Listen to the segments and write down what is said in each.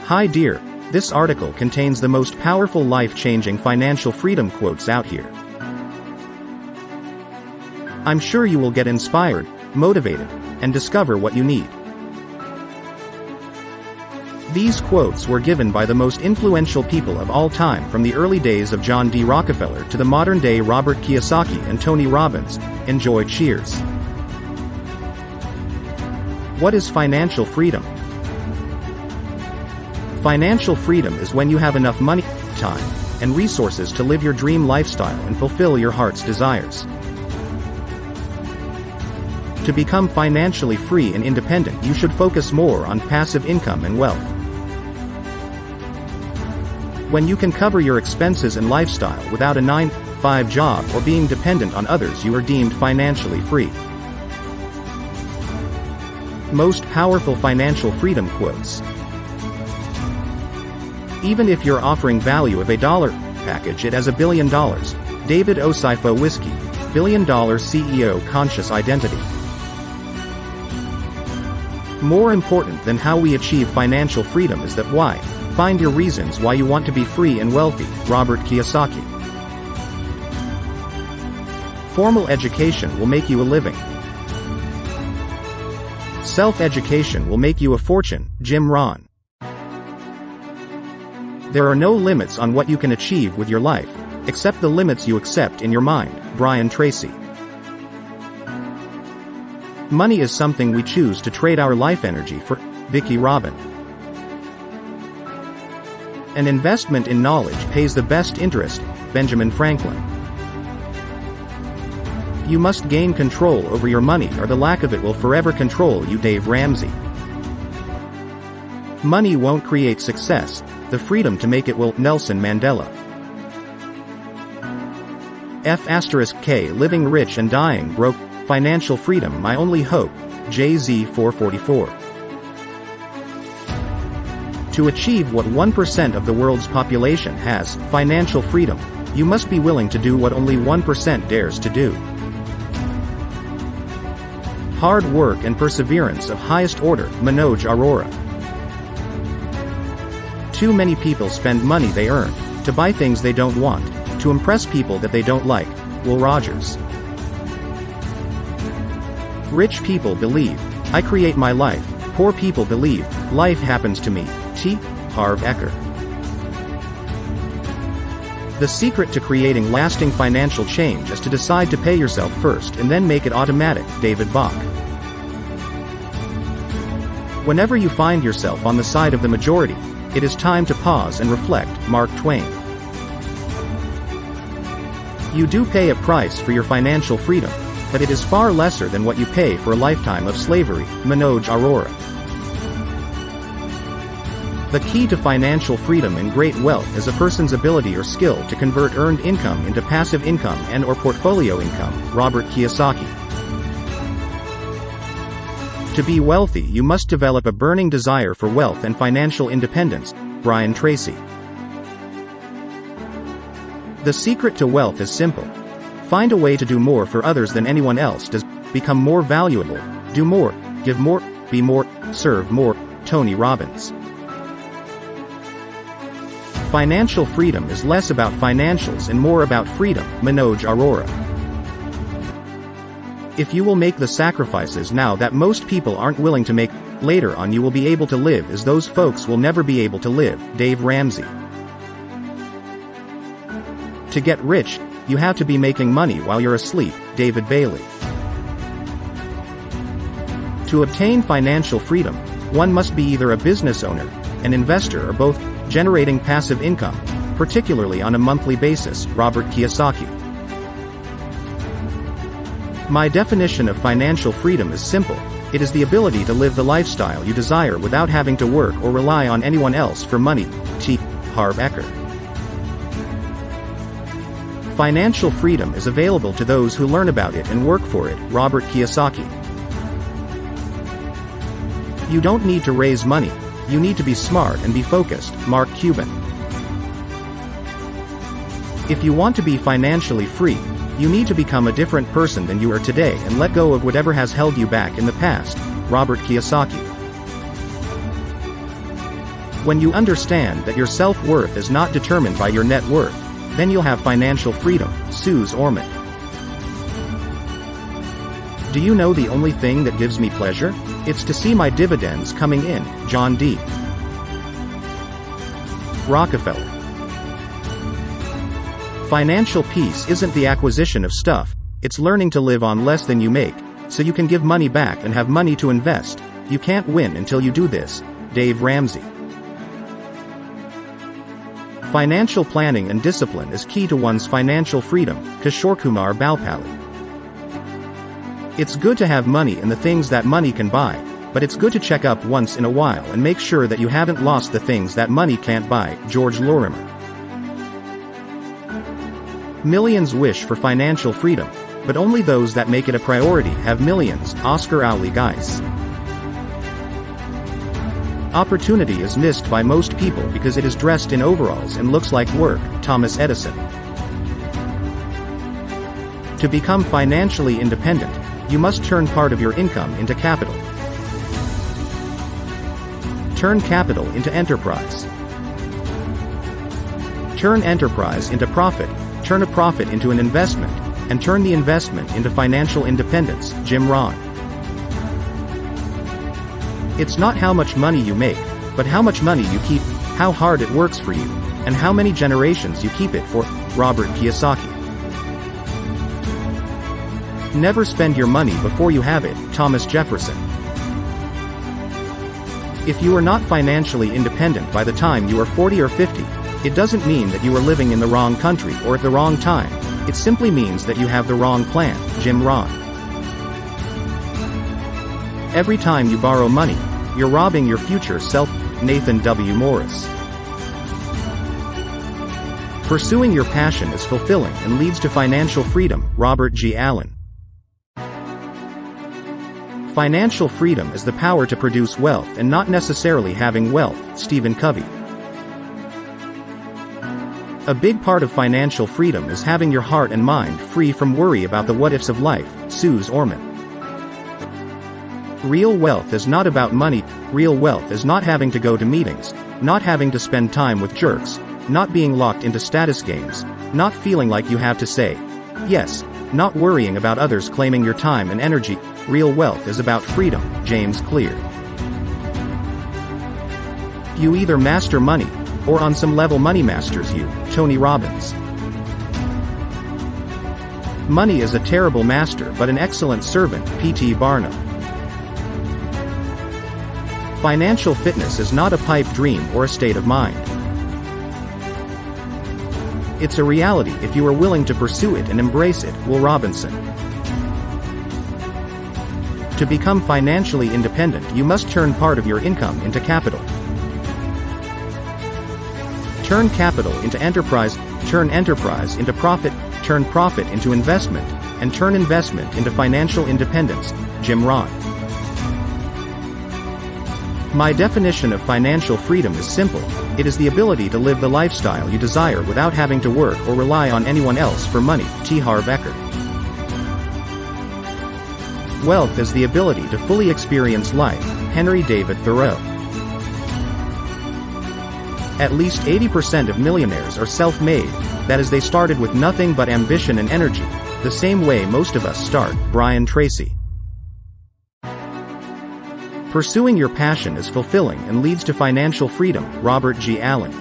Hi dear, this article contains the most powerful life-changing financial freedom quotes out here. I'm sure you will get inspired, motivated, and discover what you need. These quotes were given by the most influential people of all time, from the early days of John D. Rockefeller to the modern-day Robert Kiyosaki and Tony Robbins. Enjoy. Cheers. What is financial freedom? Financial freedom is when you have enough money, time, and resources to live your dream lifestyle and fulfill your heart's desires. To become financially free and independent, you should focus more on passive income and wealth. When you can cover your expenses and lifestyle without a 9-to-5 job or being dependent on others, you are deemed financially free. Most powerful financial freedom quotes. Even if you're offering value of $1 package, it has $1 billion. David Osifowiski, $1 billion CEO. Conscious identity. More important than how we achieve financial freedom is that why. Find your reasons why you want to be free and wealthy. Robert Kiyosaki. Formal education will make you a living. Self-education will make you a fortune. Jim Rohn. There are no limits on what you can achieve with your life, except the limits you accept in your mind. Brian Tracy. Money is something we choose to trade our life energy for. Vicki Robin. An investment in knowledge pays the best interest. Benjamin Franklin. You must gain control over your money, or the lack of it will forever control you. Dave Ramsey. Money won't create success, the freedom to make it will. Nelson Mandela. F*K. Living rich and dying broke. Financial freedom my only hope. JZ 444. To achieve what 1% of the world's population has, financial freedom, you must be willing to do what only 1% dares to do. Hard work and perseverance of highest order. Manoj Arora. Too many people spend money they earn to buy things they don't want, to impress people that they don't like. Will Rogers. Rich people believe, I create my life. Poor people believe, life happens to me. T. Harv Eker. The secret to creating lasting financial change is to decide to pay yourself first and then make it automatic. David Bach. Whenever you find yourself on the side of the majority, it is time to pause and reflect. Mark Twain. You do pay a price for your financial freedom, but it is far lesser than what you pay for a lifetime of slavery. Manoj Arora. The key to financial freedom and great wealth is a person's ability or skill to convert earned income into passive income and/or portfolio income. Robert Kiyosaki. To be wealthy, you must develop a burning desire for wealth and financial independence. Brian Tracy. The secret to wealth is simple. Find a way to do more for others than anyone else does. Become more valuable. Do more. Give more. Be more. Serve more. Tony Robbins. Financial freedom is less about financials and more about freedom. Manoj Arora. If you will make the sacrifices now that most people aren't willing to make, later on you will be able to live as those folks will never be able to live. Dave Ramsey. To get rich, you have to be making money while you're asleep. David Bailey. To obtain financial freedom, one must be either a business owner, an investor, or both, generating passive income, particularly on a monthly basis. Robert Kiyosaki. My definition of financial freedom is simple. It is the ability to live the lifestyle you desire without having to work or rely on anyone else for money. T. Harv Eker. Financial freedom is available to those who learn about it and work for it. Robert Kiyosaki. You don't need to raise money. You need to be smart and be focused. Mark Cuban. If you want to be financially free, you need to become a different person than you are today and let go of whatever has held you back in the past. Robert Kiyosaki. When you understand that your self-worth is not determined by your net worth, then you'll have financial freedom. Suze Orman. Do you know the only thing that gives me pleasure? It's to see my dividends coming in. John D. Rockefeller. Financial peace isn't the acquisition of stuff, it's learning to live on less than you make, so you can give money back and have money to invest. You can't win until you do this. Dave Ramsey. Financial planning and discipline is key to one's financial freedom. Kishore Balpally. It's good to have money and the things that money can buy, but it's good to check up once in a while and make sure that you haven't lost the things that money can't buy. George Lorimer. Millions wish for financial freedom, but only those that make it a priority have millions. Oscar Owley Geis. Opportunity is missed by most people because it is dressed in overalls and looks like work. Thomas Edison. To become financially independent, you must turn part of your income into capital. Turn capital into enterprise. Turn enterprise into profit, turn a profit into an investment, and turn the investment into financial independence. Jim Rohn. It's not how much money you make, but how much money you keep, how hard it works for you, and how many generations you keep it for. Robert Kiyosaki. Never spend your money before you have it. Thomas Jefferson. If you are not financially independent by the time you are 40 or 50, it doesn't mean that you are living in the wrong country or at the wrong time. It simply means that you have the wrong plan. Jim Rohn. Every time you borrow money, you're robbing your future self. Nathan W. Morris. Pursuing your passion is fulfilling and leads to financial freedom. Robert G. Allen. Financial freedom is the power to produce wealth and not necessarily having wealth. Stephen Covey. A big part of financial freedom is having your heart and mind free from worry about the what-ifs of life. Suze Orman. Real wealth is not about money. Real wealth is not having to go to meetings, not having to spend time with jerks, not being locked into status games, not feeling like you have to say yes, not worrying about others claiming your time and energy. Real wealth is about freedom. James Clear. You either master money, or on some level money masters you. Tony Robbins. Money is a terrible master but an excellent servant. P.T. Barnum. Financial fitness is not a pipe dream or a state of mind. It's a reality if you are willing to pursue it and embrace it. Will Robinson. To become financially independent, you must turn part of your income into capital. Turn capital into enterprise, turn enterprise into profit, turn profit into investment, and turn investment into financial independence. Jim Rohn. My definition of financial freedom is simple. It is the ability to live the lifestyle you desire without having to work or rely on anyone else for money. T. Harv Eker. Wealth is the ability to fully experience life. Henry David Thoreau. At least 80% of millionaires are self-made, that is, they started with nothing but ambition and energy, the same way most of us start. Brian Tracy. Pursuing your passion is fulfilling and leads to financial freedom. Robert G. Allen.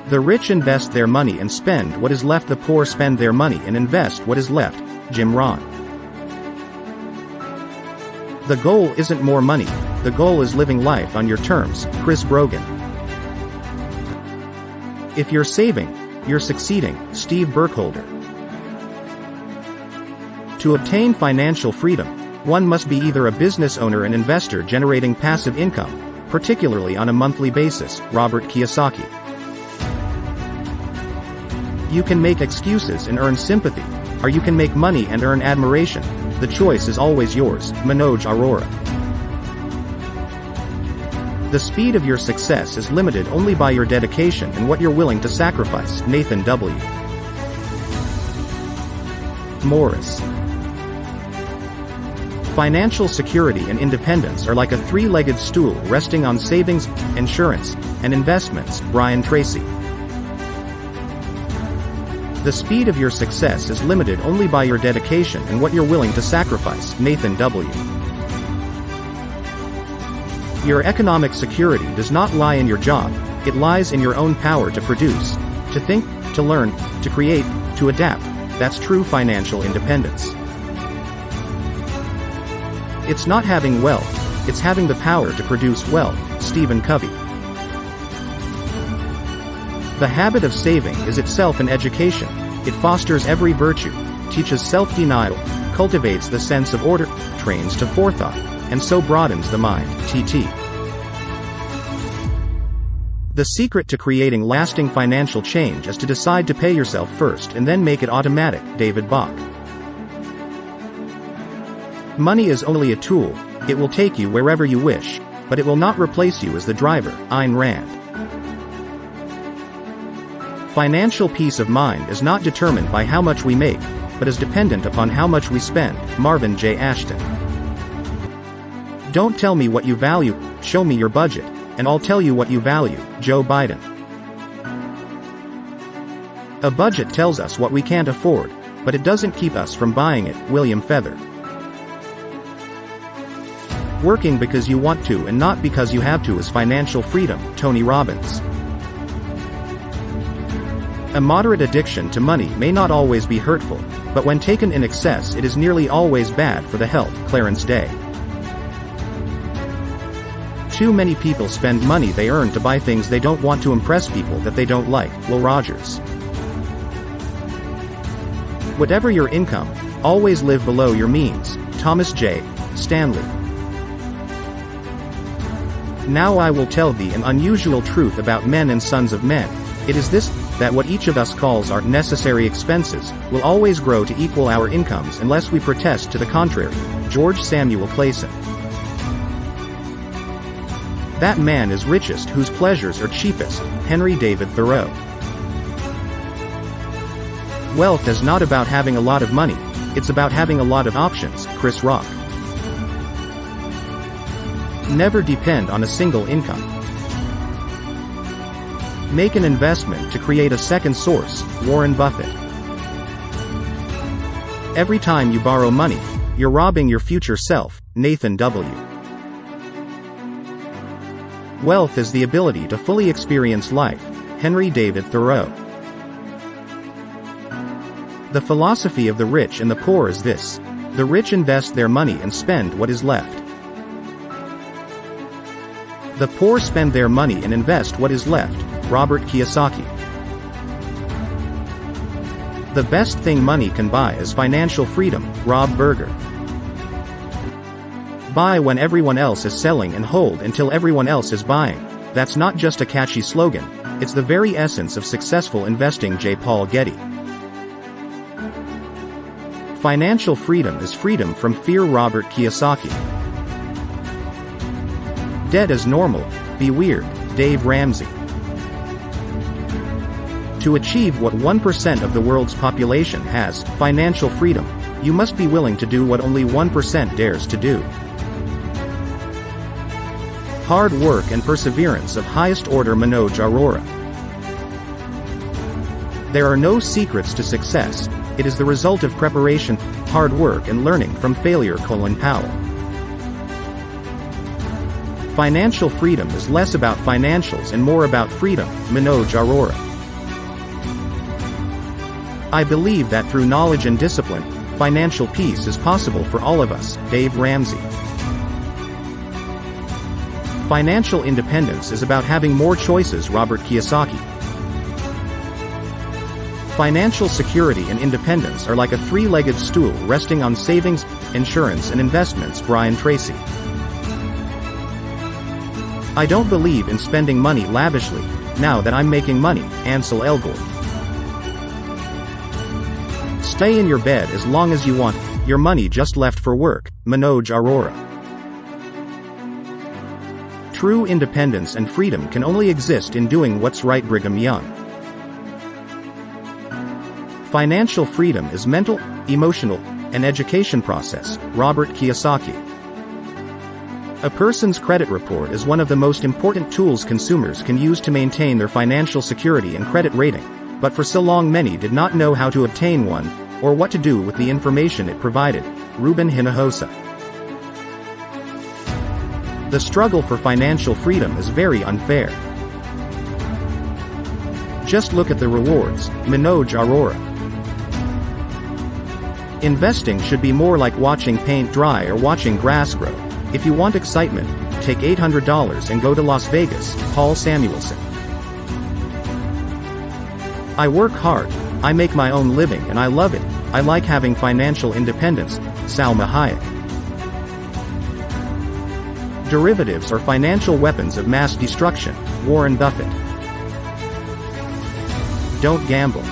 The rich invest their money and spend what is left. The poor spend their money and invest what is left. Jim Rohn. The goal isn't more money, the goal is living life on your terms. Chris Brogan. If you're saving, you're succeeding. Steve Burkholder. To obtain financial freedom, one must be either a business owner and investor generating passive income, particularly on a monthly basis. Robert Kiyosaki. You can make excuses and earn sympathy, or you can make money and earn admiration. The choice is always yours. Manoj Arora. The speed of your success is limited only by your dedication and what you're willing to sacrifice. Nathan W. Financial security and independence are like a three-legged stool resting on savings, insurance, and investments. Brian Tracy. The speed of your success is limited only by your dedication and what you're willing to sacrifice. Nathan W. Your economic security does not lie in your job, it lies in your own power to produce, to think, to learn, to create, to adapt. That's true financial independence. It's not having wealth, it's having the power to produce wealth. Stephen Covey. The habit of saving is itself an education. It fosters every virtue, teaches self-denial, cultivates the sense of order, trains to forethought, and so broadens the mind. T.T. The secret to creating lasting financial change is to decide to pay yourself first and then make it automatic. David Bach. Money is only a tool, it will take you wherever you wish, but it will not replace you as the driver. Ayn Rand. Financial peace of mind is not determined by how much we make, but is dependent upon how much we spend. Marvin J. Ashton. Don't tell me what you value, show me your budget, and I'll tell you what you value. Joe Biden. A budget tells us what we can't afford, but it doesn't keep us from buying it. William Feather. Working because you want to and not because you have to is financial freedom. Tony Robbins. A moderate addiction to money may not always be hurtful, but when taken in excess it is nearly always bad for the health. Clarence Day. Too many people spend money they earn to buy things they don't want to impress people that they don't like. Will Rogers. Whatever your income, always live below your means. Thomas J. Stanley. Now I will tell thee an unusual truth about men and sons of men. It is this, that what each of us calls our necessary expenses, will always grow to equal our incomes unless we protest to the contrary. George Samuel Clayson. That man is richest whose pleasures are cheapest. Henry David Thoreau. Wealth is not about having a lot of money, it's about having a lot of options. Chris Rock. Never depend on a single income. Make an investment to create a second source. Warren Buffett. Every time you borrow money, you're robbing your future self. Nathan W. Wealth is the ability to fully experience life. Henry David Thoreau. The philosophy of the rich and the poor is this: the rich invest their money and spend what is left. The poor spend their money and invest what is left. Robert Kiyosaki. The best thing money can buy is financial freedom. Rob Berger. Buy when everyone else is selling and hold until everyone else is buying. That's not just a catchy slogan, it's the very essence of successful investing. J. Paul Getty. Financial freedom is freedom from fear. Robert Kiyosaki. Debt is normal, be weird. Dave Ramsey. To achieve what 1% of the world's population has, financial freedom, you must be willing to do what only 1% dares to do. Hard work and perseverance of highest order. Manoj Arora. There are no secrets to success, it is the result of preparation, hard work and learning from failure. Colin Powell. Financial freedom is less about financials and more about freedom. Manoj Arora. I believe that through knowledge and discipline, financial peace is possible for all of us. Dave Ramsey. Financial independence is about having more choices. Robert Kiyosaki. Financial security and independence are like a three-legged stool resting on savings, insurance and investments. Brian Tracy. I don't believe in spending money lavishly, now that I'm making money. Ansel Elgort. Stay in your bed as long as you want, your money just left for work. Manoj Arora. True independence and freedom can only exist in doing what's right. Brigham Young. Financial freedom is mental, emotional, An Education Process, Robert Kiyosaki. A person's credit report is one of the most important tools consumers can use to maintain their financial security and credit rating, but for so long many did not know how to obtain one, or what to do with the information it provided. Ruben Hinojosa. The struggle for financial freedom is very unfair. Just look at the rewards. Manoj Arora. Investing should be more like watching paint dry or watching grass grow. If you want excitement, take $800 and go to Las Vegas. Paul Samuelson. I work hard, I make my own living and I love it. I like having financial independence. Salma Hayek. Derivatives are financial weapons of mass destruction. Warren Buffett. Don't gamble.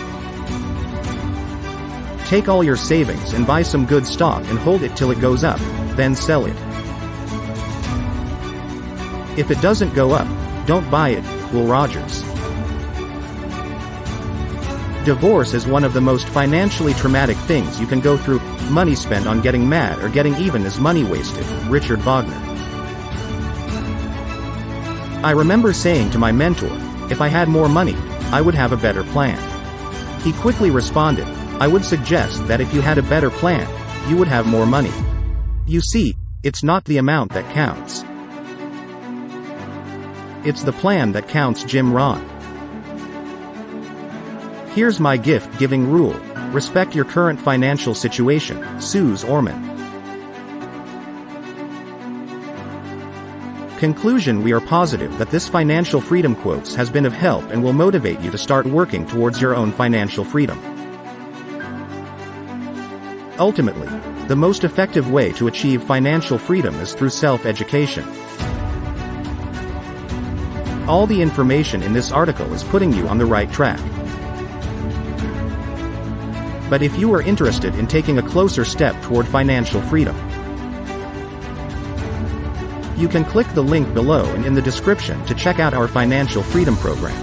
Take all your savings and buy some good stock and hold it till it goes up, then sell it. If it doesn't go up, don't buy it. Will Rogers. Divorce is one of the most financially traumatic things you can go through. Money spent on getting mad or getting even is money wasted. Richard Wagner. I remember saying to my mentor, if I had more money, I would have a better plan. He quickly responded, I would suggest that if you had a better plan, you would have more money. You see, it's not the amount that counts. It's the plan that counts. Jim Rohn. Here's my gift-giving rule. Respect your current financial situation. Suze Orman. Conclusion: we are positive that this financial freedom quotes has been of help and will motivate you to start working towards your own financial freedom. Ultimately, the most effective way to achieve financial freedom is through self-education. All the information in this article is putting you on the right track. But if you are interested in taking a closer step toward financial freedom, you can click the link below and in the description to check out our Financial Freedom Program.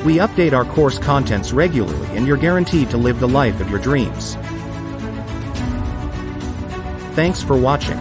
We update our course contents regularly and you're guaranteed to live the life of your dreams. Thanks for watching.